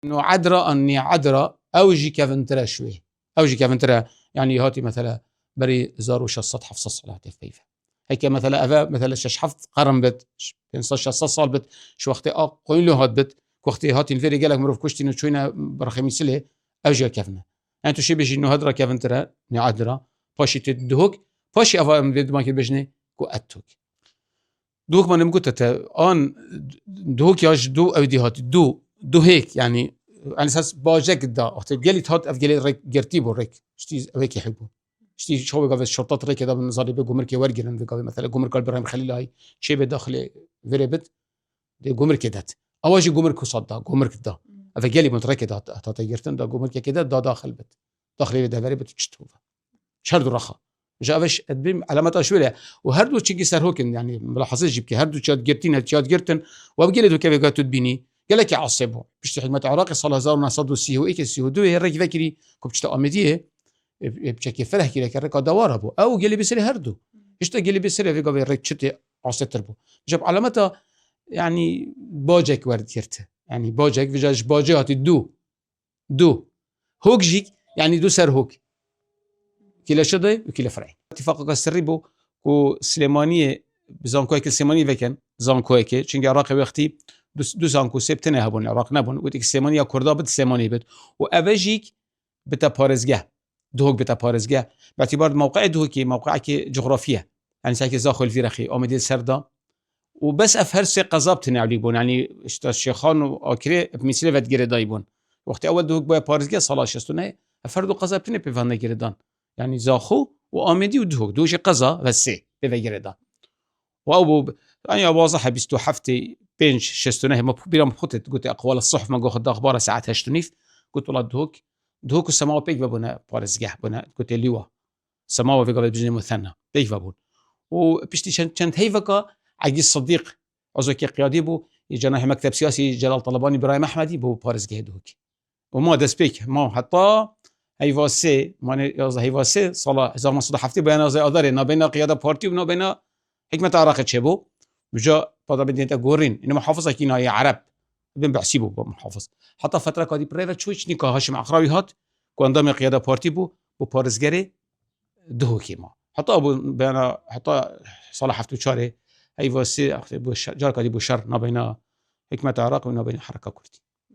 انه عدرا اني عدرا اوجي كافنترا شوي اوجي كافنترا يعني هاتي مثلا بري زارو شصت حفص الصلاة فيفا هيك مثلا افا مثلا شش حفظ قرن بت بنص شص صال بت شو وقتي قوين له هات بت وقتي هاتي الفيري قالك مروف كشتي نشوينا برخمي سله اوجي كافنا يعني تو شي بيجي انه هدرا كافنترا ني عدرا باشي تدهوك باشي افا مفيد ما بيجني كو اتوك دوك ما نمكوت ان دوك ياش دو او دي هات دو هيك يعني على اساس باجك دا وقت جالي تحط افجلي ريك جرتيبو ريك شتي هيك يحبوا شتي شو بقى الشرطات ريك هذا من نظري بقى مركي ورجن بقى مثلا قمر قلب ابراهيم خليل هاي شيء بداخل فيريبت دي قمر كدات اواجي قمر كصدا قمر كدا افجلي مترك دا تاجرتن دا قمر كده دا داخل بت داخل ده فيريبت تشتوفا شرد رخا جابش ادبم علامات اشوله وهردو تشيكي سرهوكن يعني ملاحظه جيبكي هردو تشات جرتين تشات جرتن وبقي له كيف قالت تبيني قال لك يعصبه بيشتي حكمه عراقي صار 1900 وإيك السيو دو هي الرك ذكري كبتشت امديه بشكل فرح كده كرك دوار ابو او قال لي بيصير هردو اشتا قال لي بيصير في قبل الرك شتي عصتربو جاب علامتها يعني باجك ورد كرته يعني باجك فيجاج باجات دو هوك جيك يعني دو سر هوك كلا شدي وكلا فرعي اتفاق السري بو كو سليمانيه بزانكويك السليمانيه فكن زانكويك چونكي عراقي وقتي دو زانكو سبتنه هبون عراق نبون وديك سليمانيه كردا بد سليمانيه بد واوجيك بتا بارزگه دوك بتا بارزگه باعتبار موقع دوكي موقعك جغرافيه يعني ساكي زاخل في رخي امدي سردا وبس افهرس قزابتني عليك بون يعني اشتا الشيخان واكري بمثل فت جردايبون وقت اول دوك با بارزگه صلاه شستونه افردو قزابتني بفان جردان يعني زاخو وآمدي ودهوك دوش قزا وسي بفجردان وأبو يعني واضح بيستو حفتي بينش شستونه ما بيرام خطت قلت أقوال الصحف ما قلت أخبار ساعات هشتنيف قلت والله دهوك السماوة بيك ببنا بارزجح بنا قلت ليوا سماوة في قبل بجني مثنى بيك ببون وبشتي شنت هيفكا عجيز صديق عزوكي قيادي بو جناح مكتب سياسي جلال طلباني برايم أحمدي بو بارزجح دهوك وما دسبيك ما حتى هيفاسي ماني يازا هيفاسي صلاة 1970 بين زي أذاري نبينا قيادة بارتي ونبينا حكمة عراقي تشبو بجا بعد بدين تقولين إنه محافظة كينا هي عرب بين بحسبه بمحافظ حتى فترة كادي بريفت شويش نيكا هاشم عقراوي هات كوندام قيادة بارتي بو بارزجري دهو كيما حتى أبو بين حتى صلاح حفتو شاري هيفاسي جار كادي بشر نبينا حكمة عراقي ونبينا حركة كردي